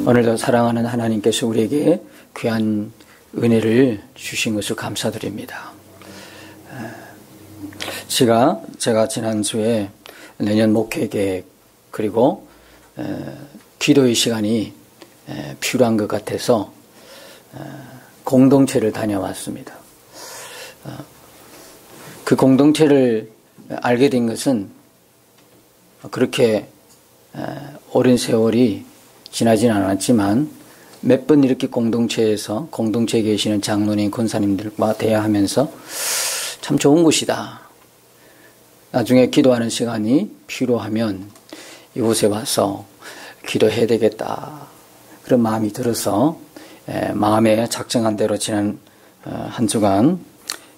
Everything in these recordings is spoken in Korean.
오늘도 사랑하는 하나님께서 우리에게 귀한 은혜를 주신 것을 감사드립니다. 제가 지난주에 내년 목회 계획 그리고 기도의 시간이 필요한 것 같아서 공동체를 다녀왔습니다. 그 공동체를 알게 된 것은 그렇게 오랜 세월이 지나진 않았지만 몇 번 이렇게 공동체에 계시는 장로님, 권사님들과 대화하면서 참 좋은 곳이다. 나중에 기도하는 시간이 필요하면 이곳에 와서 기도해야 되겠다. 그런 마음이 들어서 마음에 작정한 대로 지난 한 주간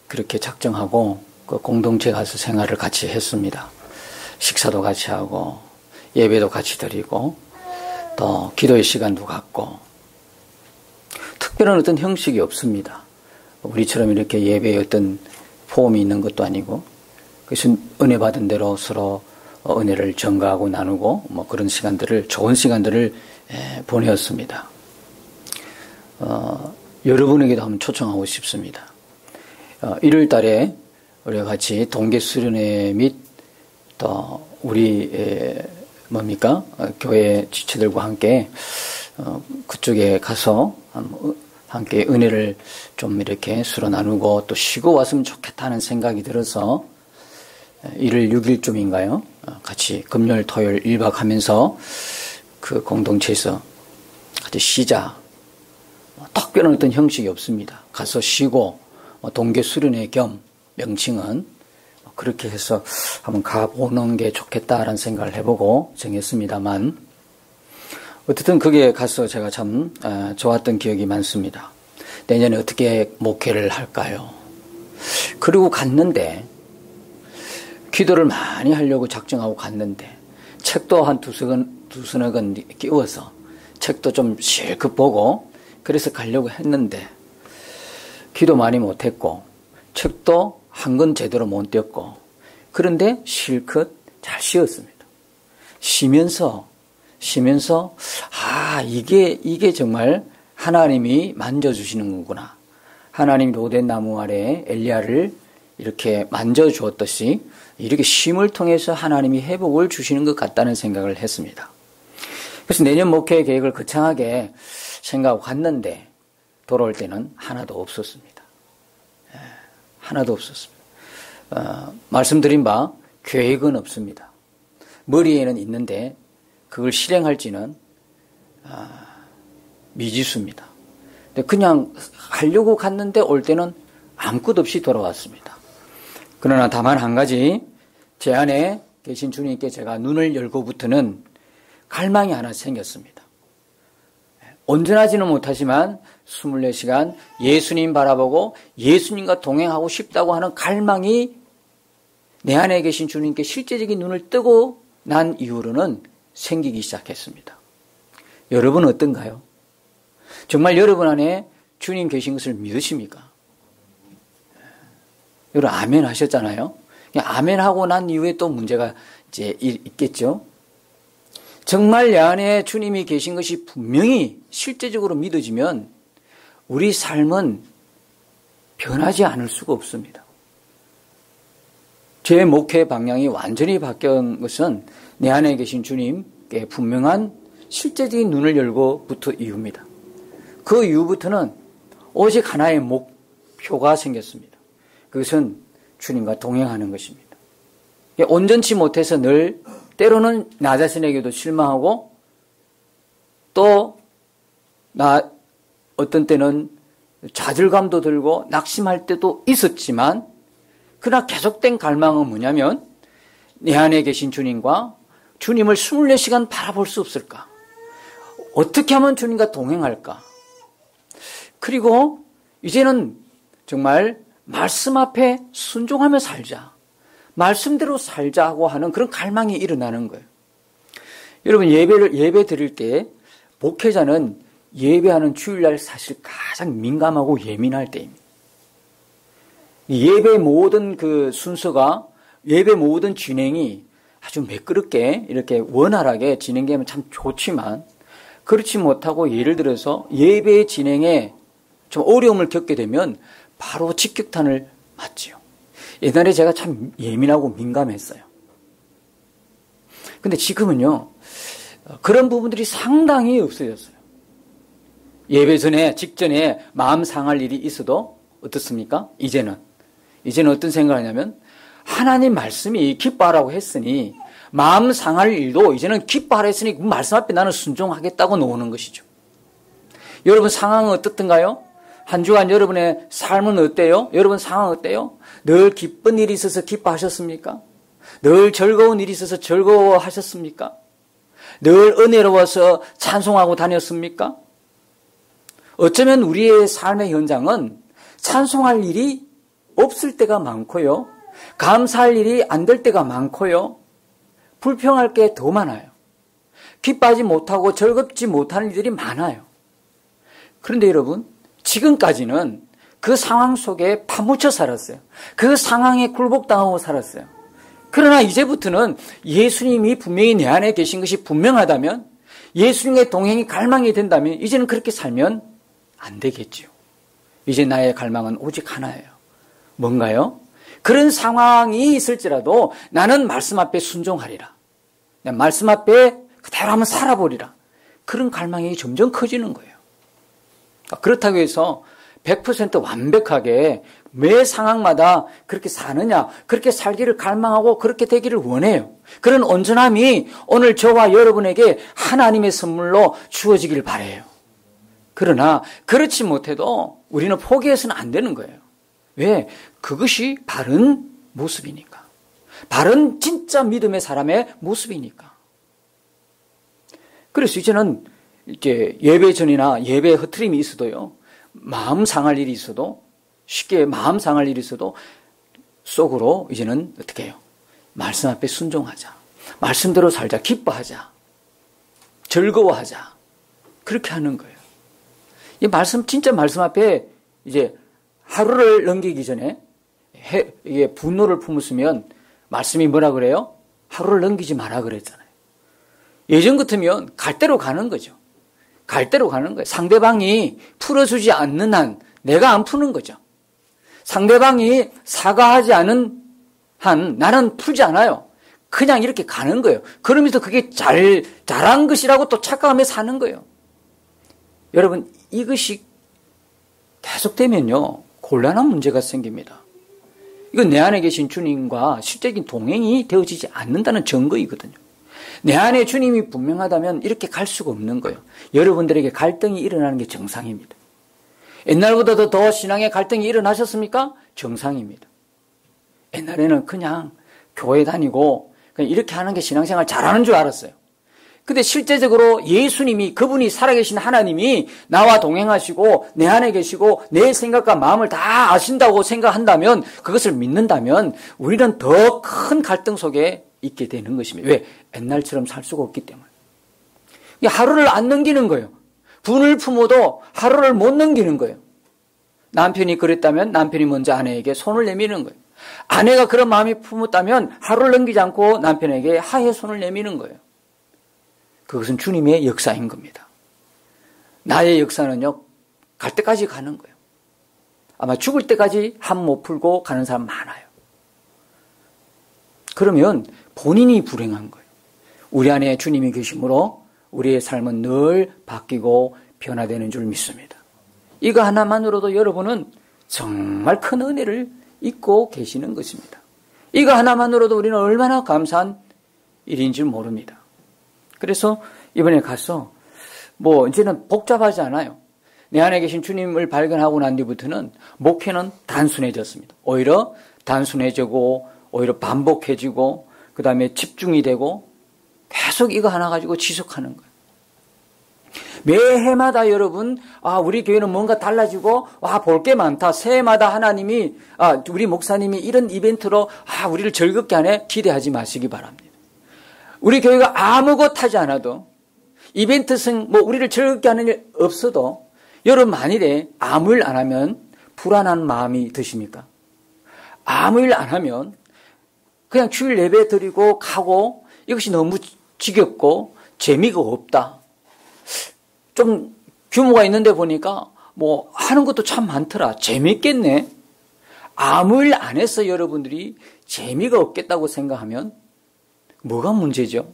그렇게 작정하고 그 공동체 가서 생활을 같이 했습니다. 식사도 같이 하고 예배도 같이 드리고 또 기도의 시간도 갖고 특별한 어떤 형식이 없습니다. 우리처럼 이렇게 예배에 어떤 포럼이 있는 것도 아니고 그것은 은혜 받은 대로 서로 은혜를 전가하고 나누고 뭐 그런 시간들을 좋은 시간들을 보내었습니다. 여러분에게도 한번 초청하고 싶습니다. 1월 달에 우리가 같이 동계 수련회 및 또 우리 교회 지체들과 함께 그쪽에 가서 함께 은혜를 좀 이렇게 서로 나누고 또 쉬고 왔으면 좋겠다는 생각이 들어서 1월 6일쯤인가요? 같이 금요일 토요일 1박 하면서 그 공동체에서 같이 쉬자. 특별한 어떤 형식이 없습니다. 가서 쉬고 동계 수련회 겸 명칭은 그렇게 해서 한번 가보는 게 좋겠다라는 생각을 해보고 정했습니다만 어쨌든 거기에 가서 제가 참 좋았던 기억이 많습니다. 내년에 어떻게 목회를 할까요? 그리고 갔는데 기도를 많이 하려고 작정하고 갔는데 책도 한 두서너 권 끼워서 책도 좀 실컷 보고 그래서 가려고 했는데 기도 많이 못했고 책도 한 권 제대로 못 띄었고 그런데 실컷 잘 쉬었습니다. 쉬면서 이게 정말 하나님이 만져주시는 거구나. 하나님이 로덴 나무 아래 엘리야를 이렇게 만져주었듯이 이렇게 쉼을 통해서 하나님이 회복을 주시는 것 같다는 생각을 했습니다. 그래서 내년 목회 계획을 거창하게 생각하고 갔는데 돌아올 때는 하나도 없었습니다. 하나도 없었습니다. 말씀드린 바 계획은 없습니다. 머리에는 있는데 그걸 실행할지는 미지수입니다. 근데 그냥 하려고 갔는데 올 때는 아무것도 없이 돌아왔습니다. 그러나 다만 한 가지 제 안에 계신 주님께 제가 눈을 열고부터는 갈망이 하나 생겼습니다. 온전하지는 못하지만 24시간 예수님 바라보고 예수님과 동행하고 싶다고 하는 갈망이 내 안에 계신 주님께 실제적인 눈을 뜨고 난 이후로는 생기기 시작했습니다. 여러분은 어떤가요? 정말 여러분 안에 주님 계신 것을 믿으십니까? 여러분 아멘 하셨잖아요. 아멘 하고 난 이후에 또 문제가 이제 있겠죠. 정말 내 안에 주님이 계신 것이 분명히 실제적으로 믿어지면 우리 삶은 변하지 않을 수가 없습니다. 제 목회 방향이 완전히 바뀐 것은 내 안에 계신 주님께 분명한 실제적인 눈을 열고부터 이후입니다. 그 이후부터는 오직 하나의 목표가 생겼습니다. 그것은 주님과 동행하는 것입니다. 온전치 못해서 늘 때로는 나 자신에게도 실망하고 또 어떤 때는 좌절감도 들고 낙심할 때도 있었지만 그러나 계속된 갈망은 뭐냐면 내 안에 계신 주님과 주님을 24시간 바라볼 수 없을까? 어떻게 하면 주님과 동행할까? 그리고 이제는 정말 말씀 앞에 순종하며 살자. 말씀대로 살자고 하는 그런 갈망이 일어나는 거예요. 여러분 예배 드릴 때 목회자는 예배하는 주일날 사실 가장 민감하고 예민할 때입니다. 예배 모든 그 순서가 예배 모든 진행이 아주 매끄럽게 이렇게 원활하게 진행되면 참 좋지만 그렇지 못하고 예를 들어서 예배 진행에 좀 어려움을 겪게 되면 바로 직격탄을 맞지요. 옛날에 제가 참 예민하고 민감했어요. 근데 지금은요, 그런 부분들이 상당히 없어졌어요. 예배 전에, 직전에 마음 상할 일이 있어도 어떻습니까? 이제는 어떤 생각을 하냐면, 하나님 말씀이 기뻐하라고 했으니, 마음 상할 일도 이제는 기뻐하라 했으니, 그 말씀 앞에 나는 순종하겠다고 놓는 것이죠. 여러분 상황은 어떻던가요? 한 주간 여러분의 삶은 어때요? 여러분 상황 어때요? 늘 기쁜 일이 있어서 기뻐하셨습니까? 늘 즐거운 일이 있어서 즐거워하셨습니까? 늘 은혜로워서 찬송하고 다녔습니까? 어쩌면 우리의 삶의 현장은 찬송할 일이 없을 때가 많고요. 감사할 일이 안 될 때가 많고요. 불평할 게 더 많아요. 기뻐하지 못하고 즐겁지 못하는 일들이 많아요. 그런데 여러분, 지금까지는 그 상황 속에 파묻혀 살았어요. 그 상황에 굴복당하고 살았어요. 그러나 이제부터는 예수님이 분명히 내 안에 계신 것이 분명하다면, 예수님의 동행이 갈망이 된다면 이제는 그렇게 살면 안 되겠지요. 이제 나의 갈망은 오직 하나예요. 뭔가요? 그런 상황이 있을지라도 나는 말씀 앞에 순종하리라. 말씀 앞에 그대로 한번 살아보리라. 그런 갈망이 점점 커지는 거예요. 그렇다고 해서 100% 완벽하게 매 상황마다 그렇게 사느냐, 그렇게 살기를 갈망하고 그렇게 되기를 원해요. 그런 온전함이 오늘 저와 여러분에게 하나님의 선물로 주어지길 바라요. 그러나 그렇지 못해도 우리는 포기해서는 안 되는 거예요. 왜? 그것이 바른 모습이니까. 바른 진짜 믿음의 사람의 모습이니까. 그래서 이제는 이제 예배 전이나 예배 흐트림이 있어도요, 마음 상할 일이 있어도, 쉽게 마음 상할 일이 있어도 속으로 이제는 어떻게 해요? 말씀 앞에 순종하자. 말씀대로 살자. 기뻐하자. 즐거워하자. 그렇게 하는 거예요. 이 말씀, 진짜 말씀 앞에 이제 하루를 넘기기 전에 이게 분노를 품었으면 말씀이 뭐라 그래요? 하루를 넘기지 마라 그랬잖아요. 예전 같으면 갈 대로 가는 거죠. 갈 대로 가는 거예요. 상대방이 풀어주지 않는 한 내가 안 푸는 거죠. 상대방이 사과하지 않은 한 나는 풀지 않아요. 그냥 이렇게 가는 거예요. 그러면서 그게 잘한 것이라고 또 착각하며 사는 거예요. 여러분, 이것이 계속되면요, 곤란한 문제가 생깁니다. 이건 내 안에 계신 주님과 실제적인 동행이 되어지지 않는다는 증거이거든요. 내 안에 주님이 분명하다면 이렇게 갈 수가 없는 거예요. 여러분들에게 갈등이 일어나는 게 정상입니다. 옛날보다도 더 신앙에 갈등이 일어나셨습니까? 정상입니다. 옛날에는 그냥 교회 다니고 그냥 이렇게 하는 게 신앙생활 잘하는 줄 알았어요. 근데 실제적으로 예수님이, 그분이 살아계신 하나님이 나와 동행하시고 내 안에 계시고 내 생각과 마음을 다 아신다고 생각한다면, 그것을 믿는다면 우리는 더 큰 갈등 속에 있게 되는 것입니다. 왜? 옛날처럼 살 수가 없기 때문에. 하루를 안 넘기는 거예요. 분을 품어도 하루를 못 넘기는 거예요. 남편이 그랬다면 남편이 먼저 아내에게 손을 내미는 거예요. 아내가 그런 마음이 품었다면 하루를 넘기지 않고 남편에게 하에 손을 내미는 거예요. 그것은 주님의 역사인 겁니다. 나의 역사는요, 갈 때까지 가는 거예요. 아마 죽을 때까지 한 못 풀고 가는 사람 많아요. 그러면 본인이 불행한 거예요. 우리 안에 주님이 계심으로 우리의 삶은 늘 바뀌고 변화되는 줄 믿습니다. 이거 하나만으로도 여러분은 정말 큰 은혜를 잊고 계시는 것입니다. 이거 하나만으로도 우리는 얼마나 감사한 일인지 모릅니다. 그래서 이번에 가서 이제는 복잡하지 않아요. 내 안에 계신 주님을 발견하고 난 뒤부터는 목회는 단순해졌습니다. 오히려 단순해지고 오히려 반복해지고 그 다음에 집중이 되고 계속 이거 하나 가지고 지속하는 거예요. 매해마다 여러분, 우리 교회는 뭔가 달라지고, 볼 게 많다. 새해마다 하나님이, 우리 목사님이 이런 이벤트로, 우리를 즐겁게 하네. 기대하지 마시기 바랍니다. 우리 교회가 아무것 하지 않아도, 이벤트성, 우리를 즐겁게 하는 일 없어도, 여러분 만일에 아무 일 안 하면 불안한 마음이 드십니까? 아무 일 안 하면, 그냥 주일 예배 드리고 가고, 이것이 너무 지겹고, 재미가 없다. 좀 규모가 있는데 보니까 뭐 하는 것도 참 많더라. 재밌겠네. 아무 일 안 해서 여러분들이 재미가 없겠다고 생각하면 뭐가 문제죠?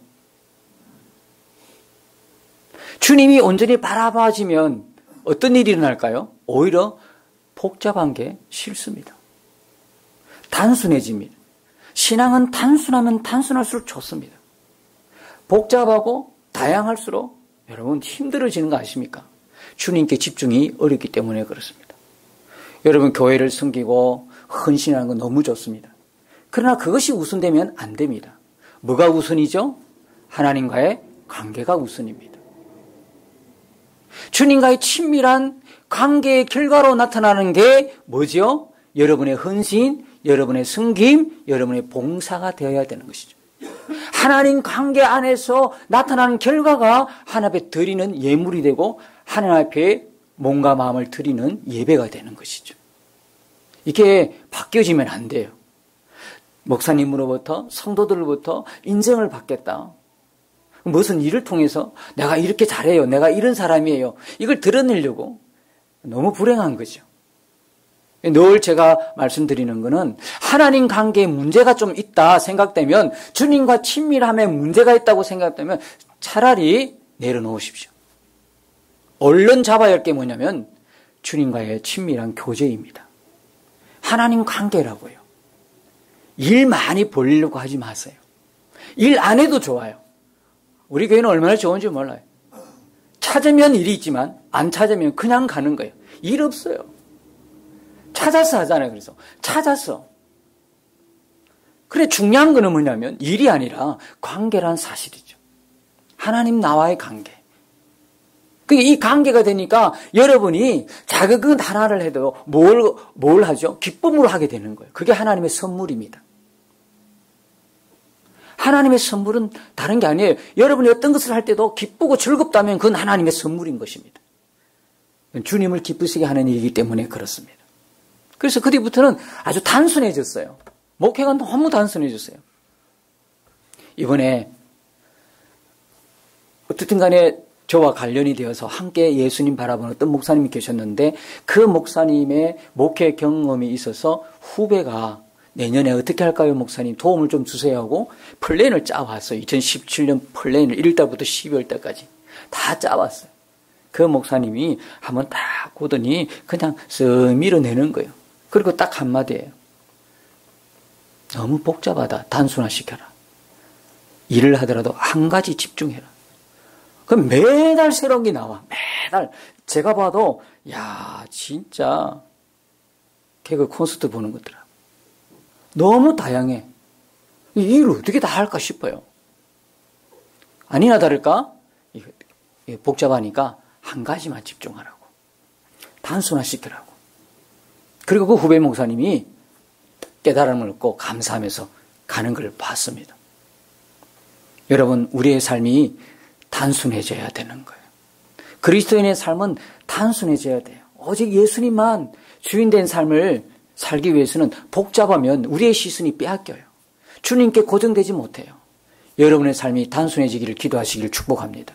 주님이 온전히 바라봐지면 어떤 일이 일어날까요? 오히려 복잡한 게 싫습니다. 단순해집니다. 신앙은 단순하면 단순할수록 좋습니다. 복잡하고 다양할수록 여러분 힘들어지는 거 아십니까? 주님께 집중이 어렵기 때문에 그렇습니다. 여러분 교회를 섬기고 헌신하는 건 너무 좋습니다. 그러나 그것이 우선되면 안 됩니다. 뭐가 우선이죠? 하나님과의 관계가 우선입니다. 주님과의 친밀한 관계의 결과로 나타나는 게 뭐죠? 여러분의 헌신, 여러분의 섬김, 여러분의 봉사가 되어야 되는 것이죠. 하나님 관계 안에서 나타나는 결과가 하나님 앞에 드리는 예물이 되고 하나님 앞에 몸과 마음을 드리는 예배가 되는 것이죠. 이게 바뀌어지면 안 돼요. 목사님으로부터 성도들로부터 인정을 받겠다. 무슨 일을 통해서 내가 이렇게 잘해요. 내가 이런 사람이에요. 이걸 드러내려고 너무 불행한 거죠. 늘 제가 말씀드리는 거는 하나님 관계에 문제가 좀 있다 생각되면 주님과 친밀함에 문제가 있다고 생각되면 차라리 내려놓으십시오. 얼른 잡아야 할 게 뭐냐면 주님과의 친밀한 교제입니다. 하나님 관계라고요. 일 많이 벌리려고 하지 마세요. 일 안 해도 좋아요. 우리 교회는 얼마나 좋은지 몰라요. 찾으면 일이 있지만 안 찾으면 그냥 가는 거예요. 일 없어요. 찾아서 하잖아요. 그래서 찾아서. 그래 중요한 거는 뭐냐면 일이 아니라 관계란 사실이죠. 하나님 나와의 관계. 이 관계가 되니까 여러분이 자격은 하나를 해도 뭘 하죠? 기쁨으로 하게 되는 거예요. 그게 하나님의 선물입니다. 하나님의 선물은 다른 게 아니에요. 여러분이 어떤 것을 할 때도 기쁘고 즐겁다면 그건 하나님의 선물인 것입니다. 주님을 기쁘시게 하는 일이기 때문에 그렇습니다. 그래서 그 뒤부터는 아주 단순해졌어요. 목회가 너무 단순해졌어요. 이번에 어쨌든 간에 저와 관련이 되어서 함께 예수님 바라보는 어떤 목사님이 계셨는데 그 목사님의 목회 경험이 있어서 후배가 내년에 어떻게 할까요 목사님 도움을 좀 주세요 하고 플랜을 짜왔어요. 2017년 플랜을 1월달부터 12월달까지 다 짜왔어요. 그 목사님이 한번 딱 보더니 그냥 쓱 밀어내는 거예요. 그리고 딱 한마디예요. 너무 복잡하다. 단순화시켜라. 일을 하더라도 한 가지 집중해라. 그럼 매달 새로운 게 나와. 매달. 제가 봐도 야 진짜 개그 콘서트 보는 것들아. 너무 다양해. 이 일을 어떻게 다 할까 싶어요. 아니나 다를까? 복잡하니까 한 가지만 집중하라고. 단순화시키라고. 그리고 그 후배 목사님이 깨달음을 얻고 감사하면서 가는 걸 봤습니다. 여러분, 우리의 삶이 단순해져야 되는 거예요. 그리스도인의 삶은 단순해져야 돼요. 오직 예수님만 주인된 삶을 살기 위해서는 복잡하면 우리의 시선이 빼앗겨요. 주님께 고정되지 못해요. 여러분의 삶이 단순해지기를 기도하시기를 축복합니다.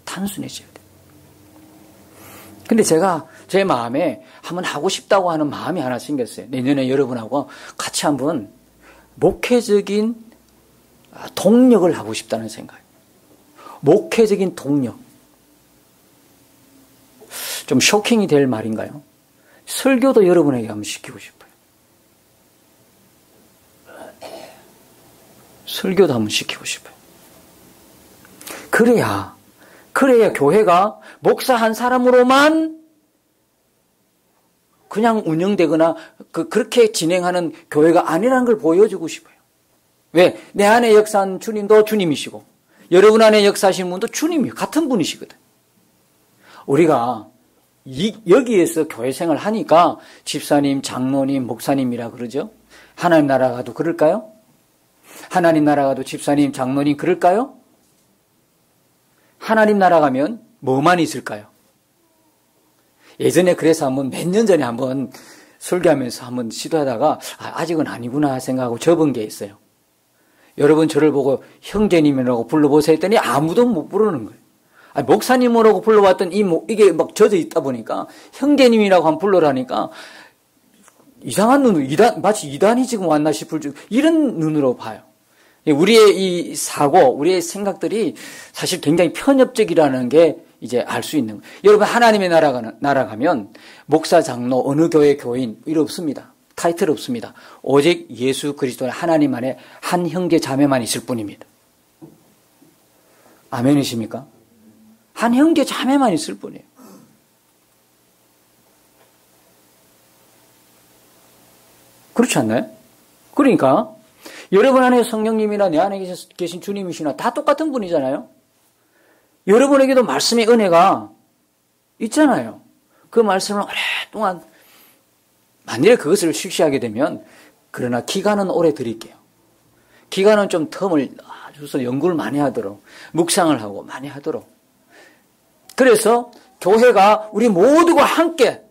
단순해져야 돼요. 근데 제가 제 마음에 한번 하고 싶다고 하는 마음이 하나 생겼어요. 내년에 여러분하고 같이 한번 목회적인 동력을 하고 싶다는 생각. 목회적인 동력. 좀 쇼킹이 될 말인가요? 설교도 여러분에게 한번 시키고 싶어요. 설교도 한번 시키고 싶어요. 그래야 교회가 목사 한 사람으로만 그냥 운영되거나 그렇게 진행하는 교회가 아니라는 걸 보여주고 싶어요. 왜? 내 안에 역사한 주님도 주님이시고 여러분 안에 역사하시는 분도 주님이 같은 분이시거든. 우리가 여기에서 교회 생활을 하니까 집사님, 장로님, 목사님이라 그러죠. 하나님 나라 가도 그럴까요? 하나님 나라 가도 집사님, 장로님 그럴까요? 하나님 나라 가면 뭐만 있을까요? 예전에 그래서 한번 몇 년 전에 한번 설교하면서 한번 시도하다가 아직은 아니구나 생각하고 접은 게 있어요. 여러분 저를 보고 형제님이라고 불러보세요 했더니 아무도 못 부르는 거예요. 목사님으로 불러왔던 이게 막 젖어 있다 보니까 형제님이라고 한 불러라니까 이상한 눈으로, 마치 이단이 지금 왔나 싶을 이런 눈으로 봐요. 우리의 이 사고, 우리의 생각들이 사실 굉장히 편협적이라는 게 이제 알 수 있는 거예요. 여러분, 하나님의 나라 가면 목사, 장로, 어느 교회 교인, 이런 없습니다. 타이틀 없습니다. 오직 예수 그리스도의 하나님 안에 한 형제 자매만 있을 뿐입니다. 아멘이십니까? 한 형제 자매만 있을 뿐이에요. 그렇지 않나요? 그러니까 여러분 안에 성령님이나 내 안에 계신 주님이시나 다 똑같은 분이잖아요. 여러분에게도 말씀의 은혜가 있잖아요. 그 말씀을 오랫동안 만일에 그것을 실시하게 되면 그러나 기간은 오래 드릴게요. 기간은 좀 텀을 주서 연구를 많이 하도록 묵상을 하고 많이 하도록. 그래서 교회가 우리 모두가 함께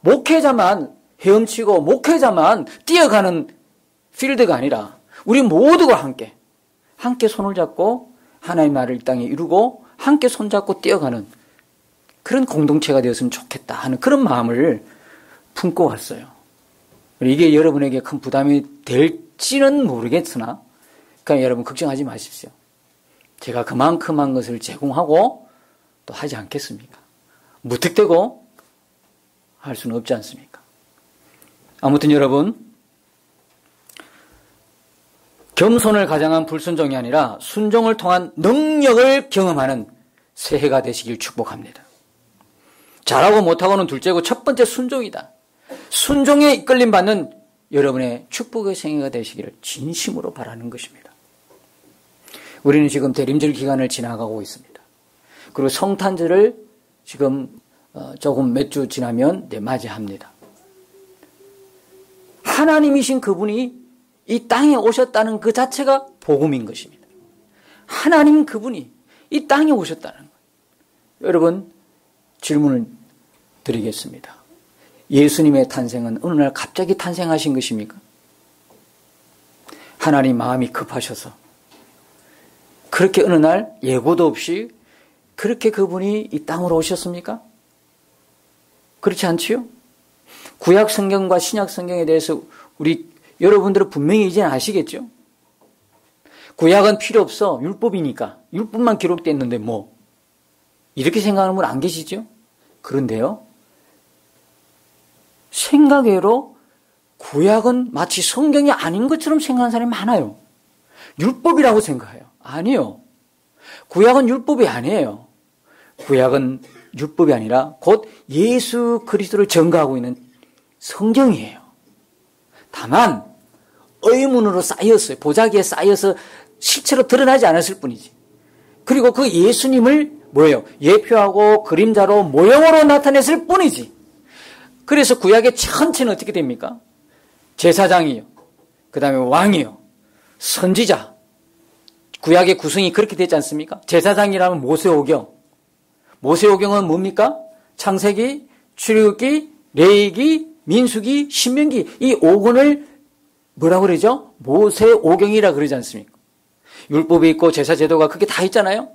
목회자만 헤엄치고 목회자만 뛰어가는 필드가 아니라 우리 모두가 함께 손을 잡고 하나님의 나라를 이 땅에 이루고 함께 손잡고 뛰어가는 그런 공동체가 되었으면 좋겠다 하는 그런 마음을 품고 왔어요. 이게 여러분에게 큰 부담이 될지는 모르겠으나 그러니까 여러분 걱정하지 마십시오. 제가 그만큼한 것을 제공하고 또 하지 않겠습니까? 무턱대고 할 수는 없지 않습니까? 아무튼 여러분, 겸손을 가장한 불순종이 아니라 순종을 통한 능력을 경험하는 새해가 되시길 축복합니다. 잘하고 못하고는 둘째고 첫 번째 순종이다. 순종에 이끌림 받는 여러분의 축복의 생애가 되시기를 진심으로 바라는 것입니다. 우리는 지금 대림절 기간을 지나가고 있습니다. 그리고 성탄절을 지금 조금 몇 주 지나면 맞이합니다. 하나님이신 그분이 이 땅에 오셨다는 그 자체가 복음인 것입니다. 하나님 그분이 이 땅에 오셨다는 거예요. 여러분, 질문을 드리겠습니다. 예수님의 탄생은 어느 날 갑자기 탄생하신 것입니까? 하나님 마음이 급하셔서 그렇게 어느 날 예고도 없이 그렇게 그분이 이 땅으로 오셨습니까? 그렇지 않지요? 구약 성경과 신약 성경에 대해서 여러분들은 분명히 이제는 아시겠죠? 구약은 필요 없어. 율법이니까. 율법만 기록됐는데 뭐. 이렇게 생각하는 분 안 계시죠? 그런데요. 생각외로 구약은 마치 성경이 아닌 것처럼 생각하는 사람이 많아요. 율법이라고 생각해요. 아니요. 구약은 율법이 아니에요. 구약은 율법이 아니라 곧 예수 그리스도를 전가하고 있는 성경이에요. 다만 의문으로 쌓였어요. 보자기에 쌓여서 실체로 드러나지 않았을 뿐이지. 그리고 그 예수님을 뭐예요? 예표하고 그림자로 모형으로 나타냈을 뿐이지. 그래서 구약의 전체는 어떻게 됩니까? 제사장이요. 그 다음에 왕이요. 선지자. 구약의 구성이 그렇게 되지 않습니까? 제사장이라면 모세오경. 모세오경은 뭡니까? 창세기, 출애굽기, 레위기, 민수기, 신명기. 이 5권을 뭐라고 그러죠? 모세오경이라 그러지 않습니까? 율법이 있고 제사제도가 그게 다 있잖아요.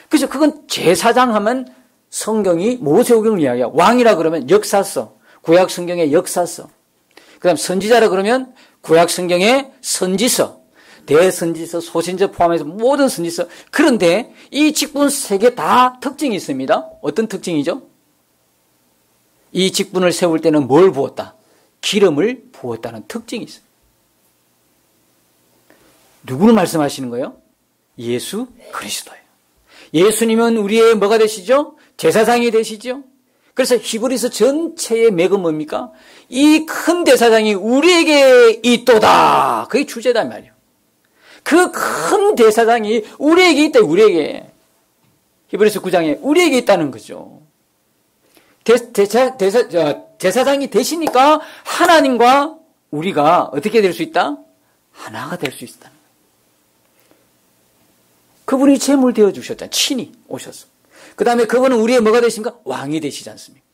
그래서 그건 제사장 하면 성경이 모세오경을 이야기해요. 왕이라 그러면 역사서, 구약 성경의 역사서. 그 다음 선지자라 그러면 구약 성경의 선지서, 대선지서, 소신서 포함해서 모든 선지서. 그런데 이 직분 3개 다 특징이 있습니다. 어떤 특징이죠? 이 직분을 세울 때는 뭘 부었다? 기름을 부었다는 특징이 있어요. 누구를 말씀하시는 거예요? 예수 그리스도예요. 예수님은 우리의 뭐가 되시죠? 제사장이 되시죠? 그래서 히브리서 전체의 맥은 뭡니까? 이 큰 대사장이 우리에게 있도다. 그게 주제단 말이에요. 그 큰 대사장이 우리에게 있다. 우리에게. 히브리서 9장에 우리에게 있다는 거죠. 제사장이 되시니까 하나님과 우리가 어떻게 될 수 있다? 하나가 될 수 있다는 거예요. 그분이 제물 되어주셨잖아요. 친히 오셔서. 그 다음에 그분은 우리의 뭐가 되십니까? 왕이 되시지 않습니까?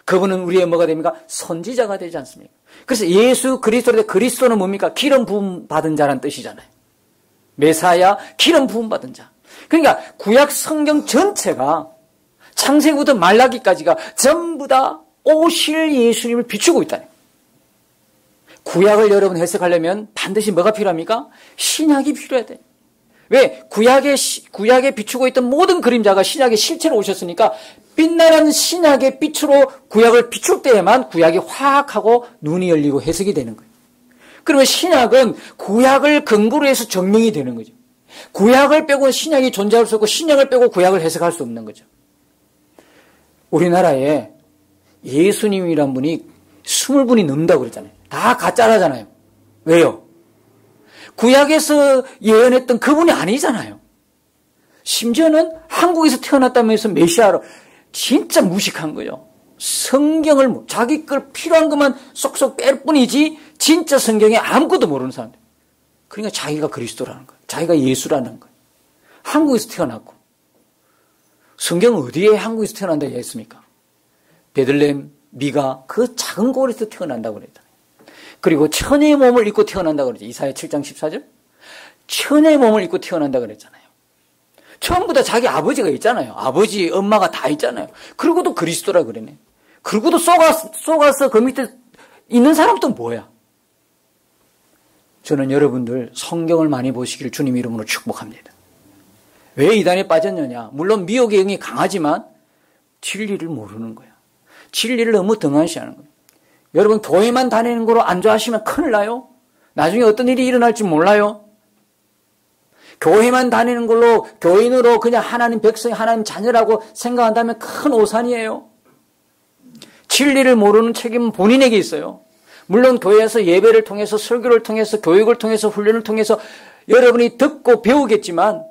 그분은 우리의 뭐가 됩니까? 선지자가 되지 않습니까? 그래서 예수 그리스도인데 그리스도는 뭡니까? 기름 부음 받은 자란 뜻이잖아요. 메사야, 기름 부음 받은 자. 그러니까 구약 성경 전체가 창세기부터 말라기까지가 전부 다 오실 예수님을 비추고 있다는 거예요. 구약을 여러분 해석하려면 반드시 뭐가 필요합니까? 신약이 필요해야 돼요. 왜? 구약에 비추고 있던 모든 그림자가 신약의 실체로 오셨으니까 빛나는 신약의 빛으로 구약을 비출 때에만 구약이 화학하고 눈이 열리고 해석이 되는 거예요. 그러면 신약은 구약을 근거로 해서 증명이 되는 거죠. 구약을 빼고 신약이 존재할 수 없고 신약을 빼고 구약을 해석할 수 없는 거죠. 우리나라에 예수님이란 분이 20분이 넘는다고 그랬잖아요. 다 가짜라잖아요. 왜요? 구약에서 예언했던 그분이 아니잖아요. 심지어는 한국에서 태어났다면서 메시아로 진짜 무식한 거죠. 성경을 자기 걸 필요한 것만 쏙쏙 뺄 뿐이지 진짜 성경에 아무것도 모르는 사람들. 그러니까 자기가 그리스도라는 거예요. 자기가 예수라는 거예요. 한국에서 태어났고 성경은 어디에 한국에서 태어난다고 했습니까? 베들레헴, 미가 그 작은 고을에서 태어난다고 그랬잖아요. 그리고 천의 몸을 입고 태어난다고 그랬죠. 이사야 7장 14절. 천의 몸을 입고 태어난다고 그랬잖아요. 처음부터 자기 아버지가 있잖아요. 아버지, 엄마가 다 있잖아요. 그리고도 그리스도라 그러네. 그리고도 쏘가서 그 밑에 있는 사람도 뭐야? 저는 여러분들 성경을 많이 보시기를 주님 이름으로 축복합니다. 왜 이단에 빠졌느냐? 물론 미혹의 영이 강하지만 진리를 모르는 거야. 진리를 너무 등한시하는 거예요. 여러분 교회만 다니는 거로 안주하시면 큰일 나요. 나중에 어떤 일이 일어날지 몰라요. 교회만 다니는 걸로 교인으로 그냥 하나님 백성, 하나님 자녀라고 생각한다면 큰 오산이에요. 진리를 모르는 책임은 본인에게 있어요. 물론 교회에서 예배를 통해서 설교를 통해서 교육을 통해서 훈련을 통해서 여러분이 듣고 배우겠지만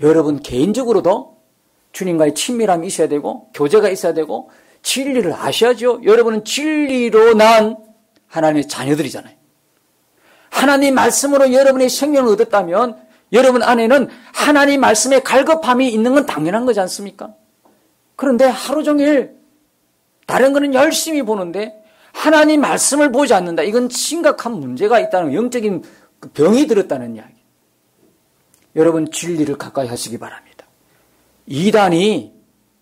여러분 개인적으로도 주님과의 친밀함이 있어야 되고 교제가 있어야 되고 진리를 아셔야죠. 여러분은 진리로 난 하나님의 자녀들이잖아요. 하나님 말씀으로 여러분의 생명을 얻었다면 여러분 안에는 하나님 말씀의 갈급함이 있는 건 당연한 거지 않습니까? 그런데 하루 종일 다른 거는 열심히 보는데 하나님 말씀을 보지 않는다. 이건 심각한 문제가 있다는 영적인 병이 들었다는 이야기. 여러분 진리를 가까이 하시기 바랍니다. 이단이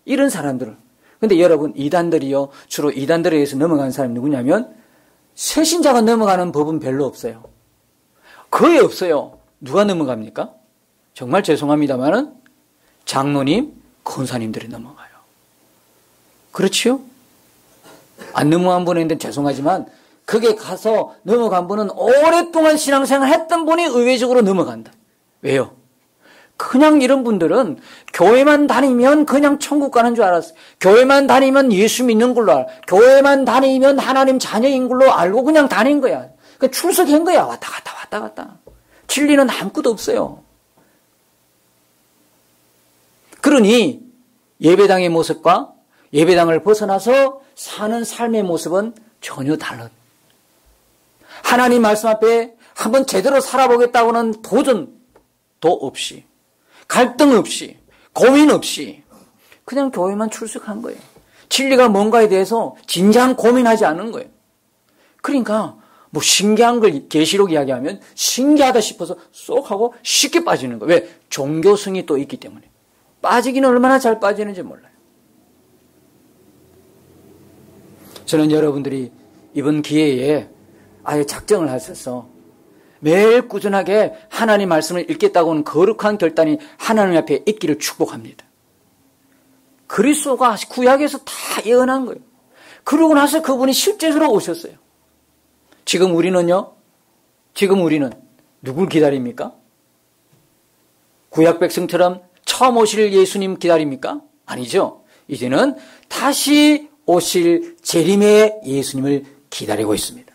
이런 사람들을 근데 여러분 이단들이요 주로 이단들에 의해서 넘어가는 사람이 누구냐면 새신자가 넘어가는 법은 별로 없어요. 거의 없어요. 누가 넘어갑니까? 정말 죄송합니다만은 장로님, 권사님들이 넘어가요. 그렇지요? 안 넘어간 분인데 죄송하지만 그게 가서 넘어간 분은 오랫동안 신앙생활 했던 분이 의외적으로 넘어간다. 왜요? 그냥 이런 분들은 교회만 다니면 그냥 천국 가는 줄 알았어요. 교회만 다니면 예수 믿는 걸로 알아. 교회만 다니면 하나님 자녀인 걸로 알고 그냥 다닌 거야. 그러니까 출석한 거야. 왔다 갔다 왔다 갔다. 진리는 아무것도 없어요. 그러니 예배당의 모습과 예배당을 벗어나서 사는 삶의 모습은 전혀 달라. 하나님 말씀 앞에 한번 제대로 살아보겠다고는 도전도 없이 갈등 없이 고민 없이 그냥 교회만 출석한 거예요. 진리가 뭔가에 대해서 진지한 고민하지 않은 거예요. 그러니까 뭐 신기한 걸 계시록 이야기하면 신기하다 싶어서 쏙 하고 쉽게 빠지는 거예요. 왜? 종교성이 또 있기 때문에. 빠지기는 얼마나 잘 빠지는지 몰라요. 저는 여러분들이 이번 기회에 아예 작정을 하셔서 매일 꾸준하게 하나님 말씀을 읽겠다고는 거룩한 결단이 하나님 앞에 있기를 축복합니다. 그리스도가 구약에서 다 예언한 거예요. 그러고 나서 그분이 실제로 오셨어요. 지금 우리는요? 지금 우리는 누굴 기다립니까? 구약 백성처럼 처음 오실 예수님 기다립니까? 아니죠. 이제는 다시 오실 재림의 예수님을 기다리고 있습니다.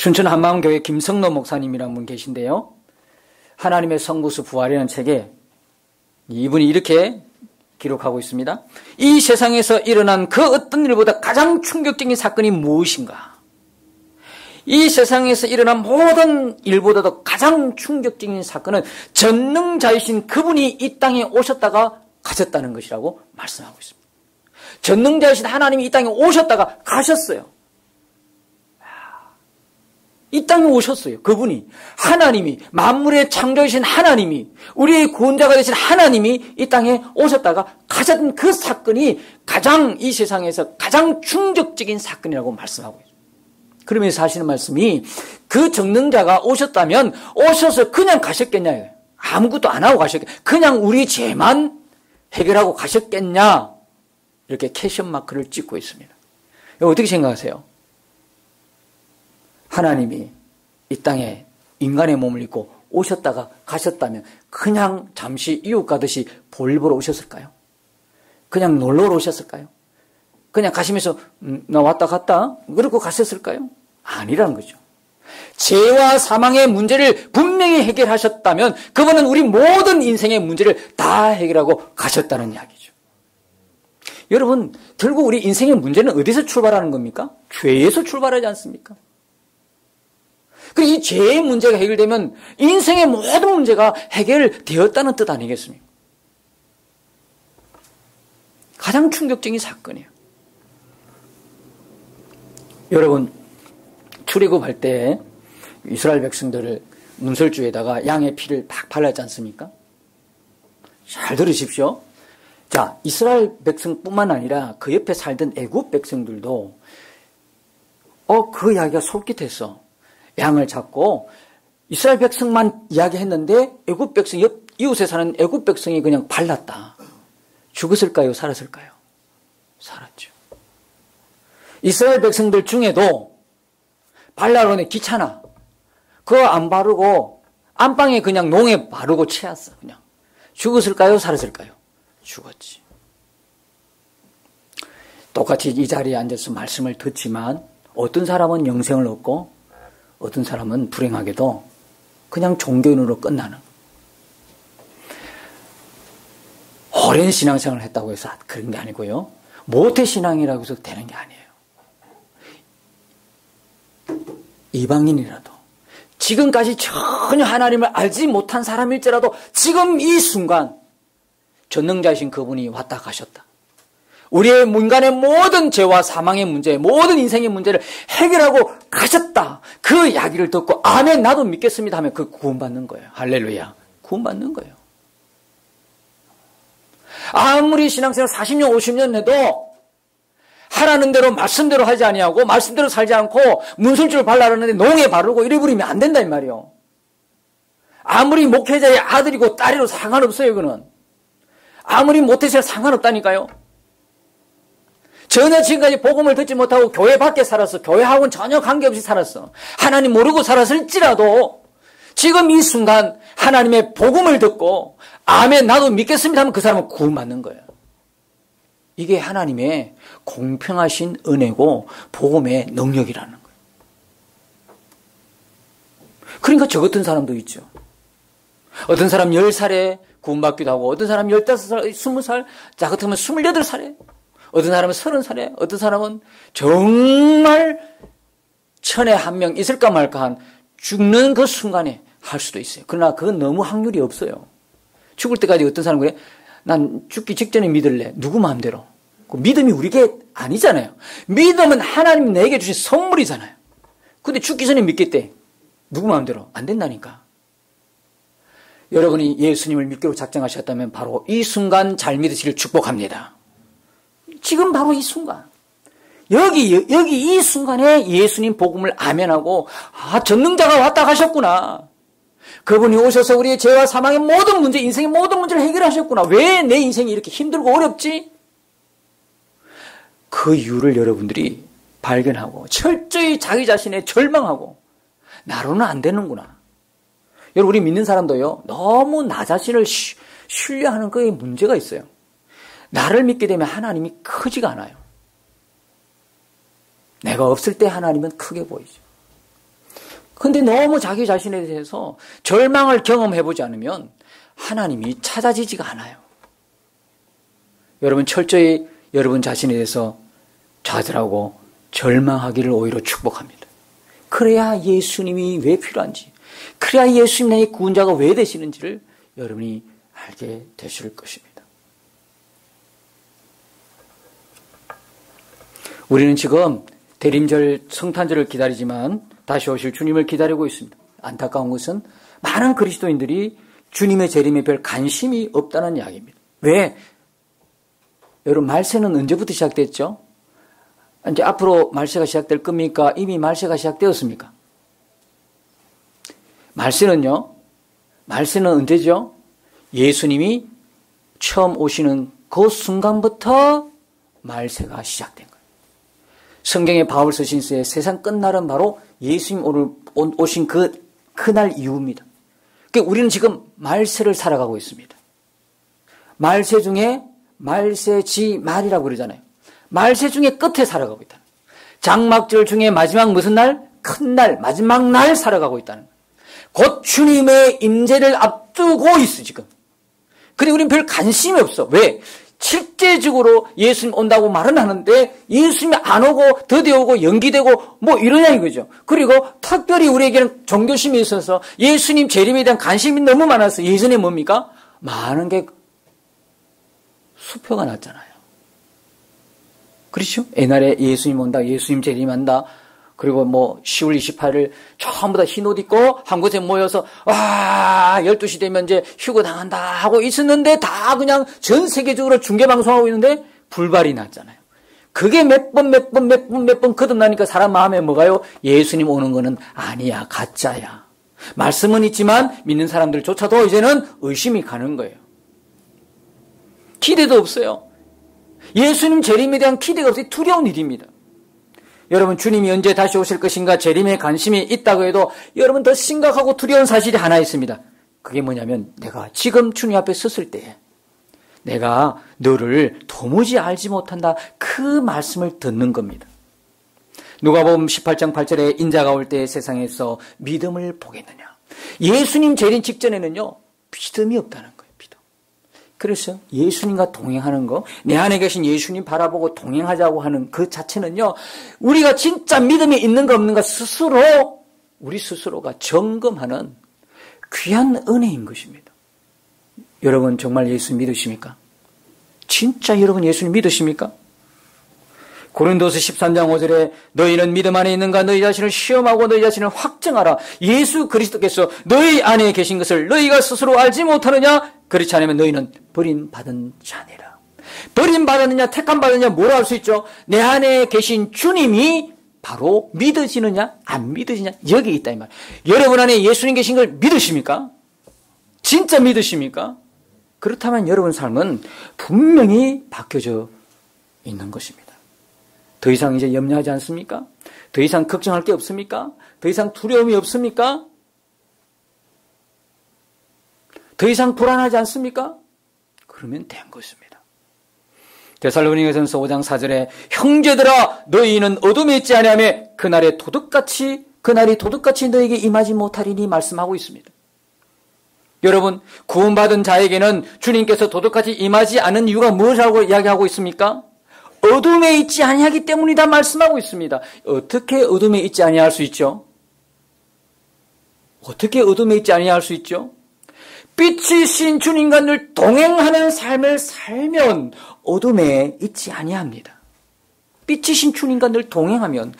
춘천 한마음교회 김성로 목사님이라는 분 계신데요. 하나님의 성부수 부활이라는 책에 이분이 이렇게 기록하고 있습니다. 이 세상에서 일어난 그 어떤 일보다 가장 충격적인 사건이 무엇인가? 이 세상에서 일어난 모든 일보다도 가장 충격적인 사건은 전능자이신 그분이 이 땅에 오셨다가 가셨다는 것이라고 말씀하고 있습니다. 전능자이신 하나님이 이 땅에 오셨다가 가셨어요. 이 땅에 오셨어요. 그분이 하나님이 만물의 창조이신 하나님이 우리의 구원자가 되신 하나님이 이 땅에 오셨다가 가셨던 그 사건이 가장 이 세상에서 가장 충격적인 사건이라고 말씀하고 있어요. 그러면서 하시는 말씀이 그 정능자가 오셨다면 오셔서 그냥 가셨겠냐, 아무것도 안 하고 가셨겠냐, 그냥 우리 죄만 해결하고 가셨겠냐, 이렇게 캐션 마크를 찍고 있습니다. 어떻게 생각하세요? 하나님이 이 땅에 인간의 몸을 입고 오셨다가 가셨다면 그냥 잠시 이웃 가듯이 볼 보러 오셨을까요? 그냥 놀러 오셨을까요? 그냥 가시면서 나 왔다 갔다 그러고 가셨을까요? 아니라는 거죠. 죄와 사망의 문제를 분명히 해결하셨다면 그분은 우리 모든 인생의 문제를 다 해결하고 가셨다는 이야기죠. 여러분, 결국 우리 인생의 문제는 어디서 출발하는 겁니까? 죄에서 출발하지 않습니까? 그리고 이 죄의 문제가 해결되면 인생의 모든 문제가 해결되었다는 뜻 아니겠습니까? 가장 충격적인 사건이에요. 여러분, 출애굽할 때 이스라엘 백성들을 문설주에다가 양의 피를 팍 발랐지 않습니까? 잘 들으십시오. 자, 이스라엘 백성뿐만 아니라 그 옆에 살던 애굽 백성들도 그 이야기가 솔깃했어. 양을 잡고 이스라엘 백성만 이야기했는데 애굽 백성, 옆 이웃에 사는 애굽 백성이 그냥 발랐다. 죽었을까요? 살았을까요? 살았죠. 이스라엘 백성들 중에도 발라로는 귀찮아. 그거 안 바르고 안방에 그냥 농에 바르고 채웠어. 그냥 죽었을까요? 살았을까요? 죽었지. 똑같이 이 자리에 앉아서 말씀을 듣지만 어떤 사람은 영생을 얻고 어떤 사람은 불행하게도 그냥 종교인으로 끝나는. 오랜 신앙생활을 했다고 해서 그런 게 아니고요. 모태신앙이라고 해서 되는 게 아니에요. 이방인이라도 지금까지 전혀 하나님을 알지 못한 사람일지라도 지금 이 순간 전능자이신 그분이 왔다 가셨다. 우리의 인간의 모든 죄와 사망의 문제, 모든 인생의 문제를 해결하고 가셨다. 그 이야기를 듣고 아멘 나도 믿겠습니다 하면 그 구원받는 거예요. 할렐루야. 구원받는 거예요. 아무리 신앙생활 40년 50년 해도 하라는 대로 말씀대로 하지 아니하고 말씀대로 살지 않고 문술줄 발라르는데 농에 바르고 이래 버리면 안 된다 이 말이요. 아무리 목회자의 아들이고 딸이고 상관없어요. 그는 아무리 못해서 상관없다니까요. 전혀 지금까지 복음을 듣지 못하고 교회 밖에 살았어. 교회하고는 전혀 관계없이 살았어. 하나님 모르고 살았을지라도 지금 이 순간 하나님의 복음을 듣고 아멘 나도 믿겠습니다 하면 그 사람은 구원받는 거예요. 이게 하나님의 공평하신 은혜고 복음의 능력이라는 거예요. 그러니까 저 같은 사람도 있죠. 어떤 사람 10살에 구원받기도 하고 어떤 사람 15살, 20살, 자 같으면 28살에 어떤 사람은 30살에 어떤 사람은 정말 천에 한 명 있을까 말까 한 죽는 그 순간에 할 수도 있어요. 그러나 그건 너무 확률이 없어요. 죽을 때까지 어떤 사람은 그래 난 죽기 직전에 믿을래. 누구 마음대로. 그 믿음이 우리게 아니잖아요. 믿음은 하나님 내게 주신 선물이잖아요. 근데 죽기 전에 믿겠대. 누구 마음대로. 안 된다니까. 여러분이 예수님을 믿기로 작정하셨다면 바로 이 순간 잘 믿으시길 축복합니다. 지금 바로 이 순간. 여기 이 순간에 예수님 복음을 아멘하고 전능자가 왔다 가셨구나. 그분이 오셔서 우리의 죄와 사망의 모든 문제, 인생의 모든 문제를 해결하셨구나. 왜 내 인생이 이렇게 힘들고 어렵지? 그 이유를 여러분들이 발견하고 철저히 자기 자신에 절망하고 나로는 안 되는구나. 여러분 우리 믿는 사람도요. 너무 나 자신을 신뢰하는 거에 문제가 있어요. 나를 믿게 되면 하나님이 크지가 않아요. 내가 없을 때 하나님은 크게 보이죠. 근데 너무 자기 자신에 대해서 절망을 경험해보지 않으면 하나님이 찾아지지가 않아요. 여러분 철저히 여러분 자신에 대해서 좌절하고 절망하기를 오히려 축복합니다. 그래야 예수님이 왜 필요한지, 그래야 예수님 나의 구원자가 왜 되시는지를 여러분이 알게 되실 것입니다. 우리는 지금 대림절 성탄절을 기다리지만 다시 오실 주님을 기다리고 있습니다. 안타까운 것은 많은 그리스도인들이 주님의 재림에 별 관심이 없다는 이야기입니다. 왜? 여러분, 말세는 언제부터 시작됐죠? 이제 앞으로 말세가 시작될 겁니까? 이미 말세가 시작되었습니까? 말세는 언제죠? 예수님이 처음 오시는 그 순간부터 말세가 시작된 거예요. 성경에 바울 서신서에 세상 끝날은 바로 예수님 오신 그날 이후입니다. 그러니까 우리는 지금 말세를 살아가고 있습니다. 말세 중에 말세지 말이라고 그러잖아요. 말세 중에 끝에 살아가고 있다. 장막절 중에 마지막 무슨 날? 큰 날, 마지막 날 살아가고 있다는 거예요. 곧 주님의 임재를 앞두고 있어 지금. 그런데 우리는 별 관심이 없어. 왜? 실제적으로 예수님 온다고 말은 하는데 예수님이 안 오고 더뎌 오고 연기되고 뭐 이러냐 이거죠. 그리고 특별히 우리에게는 종교심이 있어서 예수님 재림에 대한 관심이 너무 많아서 예전에 뭡니까? 많은 게 수표가 났잖아요. 그렇죠? 옛날에 예수님 온다, 예수님 재림한다. 그리고 뭐 10월 28일 전부 다 흰 옷 입고 한 곳에 모여서 12시 되면 이제 휴거 당한다 하고 있었는데 다 그냥 전 세계적으로 중계방송하고 있는데 불발이 났잖아요. 그게 몇 번 거듭나니까 사람 마음에 뭐가요? 예수님 오는 거는 아니야, 가짜야. 말씀은 있지만 믿는 사람들조차도 이제는 의심이 가는 거예요. 기대도 없어요. 예수님 재림에 대한 기대가 없어요. 두려운 일입니다. 여러분, 주님이 언제 다시 오실 것인가 재림에 관심이 있다고 해도 여러분 더 심각하고 두려운 사실이 하나 있습니다. 그게 뭐냐면 내가 지금 주님 앞에 섰을 때 내가 너를 도무지 알지 못한다. 그 말씀을 듣는 겁니다. 누가복음 18장 8절에 인자가 올 때 세상에서 믿음을 보겠느냐. 예수님 재림 직전에는요, 믿음이 없다는 거예요. 그래서 예수님과 동행하는 거, 내 안에 계신 예수님 바라보고 동행하자고 하는 그 자체는요, 우리가 진짜 믿음이 있는가 없는가 스스로, 우리 스스로가 점검하는 귀한 은혜인 것입니다. 여러분 정말 예수 믿으십니까? 진짜 여러분 예수님 믿으십니까? 고린도서 13장 5절에 너희는 믿음 안에 있는가 너희 자신을 시험하고 너희 자신을 확증하라. 예수 그리스도께서 너희 안에 계신 것을 너희가 스스로 알지 못하느냐? 그렇지 않으면 너희는 버림받은 자니라. 버림받았느냐 택함받았느냐 뭐라 할 수 있죠? 내 안에 계신 주님이 바로 믿어지느냐 안 믿어지느냐 여기 있다 이 말. 여러분 안에 예수님 계신 걸 믿으십니까? 진짜 믿으십니까? 그렇다면 여러분 삶은 분명히 바뀌어져 있는 것입니다. 더 이상 이제 염려하지 않습니까? 더 이상 걱정할 게 없습니까? 더 이상 두려움이 없습니까? 더 이상 불안하지 않습니까? 그러면 된 것입니다. 데살로니가전서 5장 4절에 형제들아 너희는 어둠에 있지 아니하며 그날이 도둑같이 너에게 임하지 못하리니 말씀하고 있습니다. 여러분 구원받은 자에게는 주님께서 도둑같이 임하지 않은 이유가 무엇이라고 이야기하고 있습니까? 어둠에 있지 아니하기 때문이다 말씀하고 있습니다. 어떻게 어둠에 있지 아니할 수 있죠? 어떻게 어둠에 있지 아니할 수 있죠? 빛이신 주님과 늘 동행하는 삶을 살면 어둠에 있지 아니합니다. 빛이신 주님과 늘 동행하면,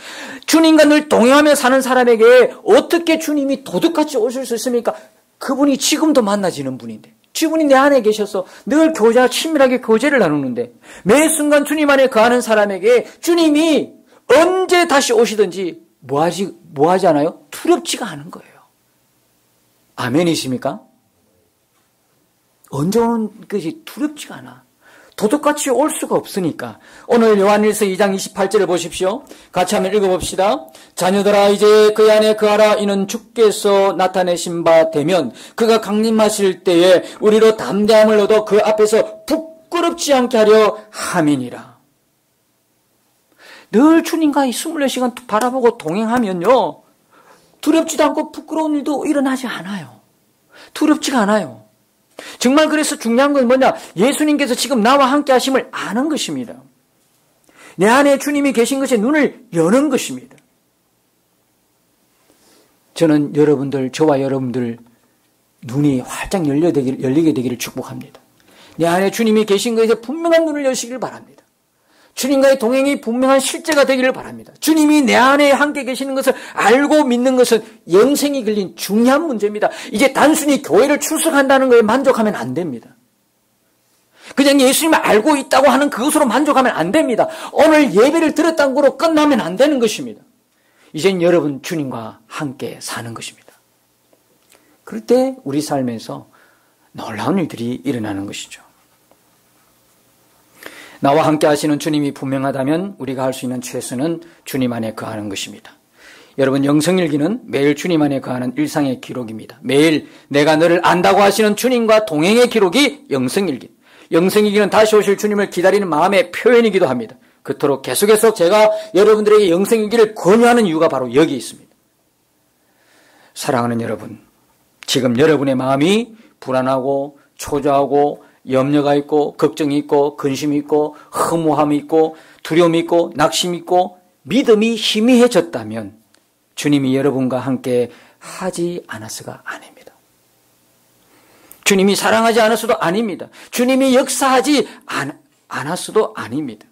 주님과 늘 동행하며 사는 사람에게 어떻게 주님이 도둑같이 오실 수 있습니까? 그분이 지금도 만나지는 분인데, 주님이 내 안에 계셔서 늘 친밀하게 교제를 나누는데, 매 순간 주님 안에 거하는 사람에게 주님이 언제 다시 오시든지 뭐하지 않아요? 두렵지가 않은 거예요. 아멘이십니까? 언제 오는 것이 두렵지가 않아. 도둑같이 올 수가 없으니까. 오늘 요한일서 2장 28절을 보십시오. 같이 한번 읽어봅시다. 자녀들아 이제 그 안에 거하라. 이는 주께서 나타내신 바 되면 그가 강림하실 때에 우리로 담대함을 얻어 그 앞에서 부끄럽지 않게 하려 함이니라. 늘 주님과 24시간 바라보고 동행하면요, 두렵지도 않고 부끄러운 일도 일어나지 않아요. 두렵지가 않아요. 정말 그래서 중요한 건 뭐냐? 예수님께서 지금 나와 함께 하심을 아는 것입니다. 내 안에 주님이 계신 것에 눈을 여는 것입니다. 저는 저와 여러분들 눈이 활짝 열리게 되기를 축복합니다. 내 안에 주님이 계신 것에 분명한 눈을 여시길 바랍니다. 주님과의 동행이 분명한 실제가 되기를 바랍니다. 주님이 내 안에 함께 계시는 것을 알고 믿는 것은 영생이 걸린 중요한 문제입니다. 이제 단순히 교회를 출석한다는 것에 만족하면 안 됩니다. 그냥 예수님을 알고 있다고 하는 그것으로 만족하면 안 됩니다. 오늘 예배를 드렸다는 거로 끝나면 안 되는 것입니다. 이젠 여러분 주님과 함께 사는 것입니다. 그럴 때 우리 삶에서 놀라운 일들이 일어나는 것이죠. 나와 함께 하시는 주님이 분명하다면 우리가 할 수 있는 최선은 주님 안에 거하는 것입니다. 여러분, 영성일기는 매일 주님 안에 거하는 일상의 기록입니다. 매일 내가 너를 안다고 하시는 주님과 동행의 기록이 영성일기. 영성일기는 다시 오실 주님을 기다리는 마음의 표현이기도 합니다. 그토록 계속해서 제가 여러분들에게 영성일기를 권유하는 이유가 바로 여기 있습니다. 사랑하는 여러분, 지금 여러분의 마음이 불안하고 초조하고 염려가 있고 걱정이 있고 근심이 있고 허무함이 있고 두려움이 있고 낙심이 있고 믿음이 희미해졌다면 주님이 여러분과 함께 하지 않아서가 아닙니다. 주님이 사랑하지 않았어도 아닙니다. 주님이 역사하지 않았어도 아닙니다.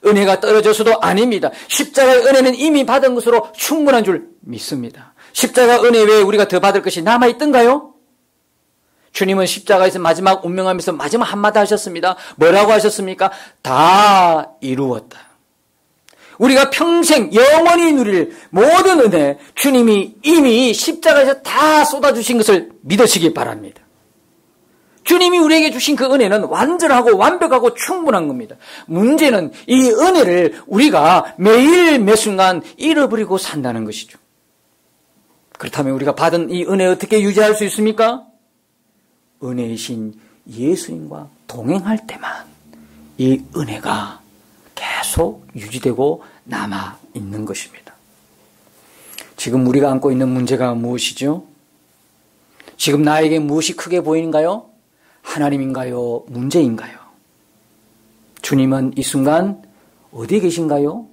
은혜가 떨어져서도 아닙니다. 십자가의 은혜는 이미 받은 것으로 충분한 줄 믿습니다. 십자가 은혜 외에 우리가 더 받을 것이 남아있던가요? 주님은 십자가에서 마지막 운명하면서 마지막 한마디 하셨습니다. 뭐라고 하셨습니까? 다 이루었다. 우리가 평생 영원히 누릴 모든 은혜, 주님이 이미 십자가에서 다 쏟아주신 것을 믿으시기 바랍니다. 주님이 우리에게 주신 그 은혜는 완전하고 완벽하고 충분한 겁니다. 문제는 이 은혜를 우리가 매일 매순간 잃어버리고 산다는 것이죠. 그렇다면 우리가 받은 이 은혜 어떻게 유지할 수 있습니까? 은혜이신 예수님과 동행할 때만 이 은혜가 계속 유지되고 남아있는 것입니다. 지금 우리가 안고 있는 문제가 무엇이죠? 지금 나에게 무엇이 크게 보이는가요? 하나님인가요? 문제인가요? 주님은 이 순간 어디에 계신가요?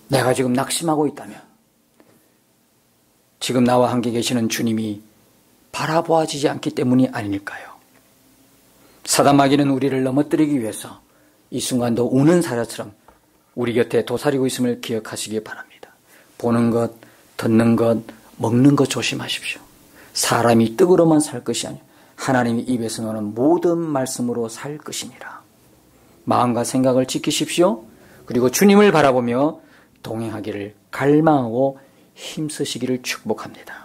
내가 지금 낙심하고 있다면 지금 나와 함께 계시는 주님이 바라보아지지 않기 때문이 아닐까요? 사단 마귀는 우리를 넘어뜨리기 위해서 이 순간도 우는 사자처럼 우리 곁에 도사리고 있음을 기억하시기 바랍니다. 보는 것, 듣는 것, 먹는 것 조심하십시오. 사람이 떡으로만 살 것이 아니라 하나님이 입에서 나오는 모든 말씀으로 살 것이니라. 마음과 생각을 지키십시오. 그리고 주님을 바라보며 동행하기를 갈망하고 힘쓰시기를 축복합니다.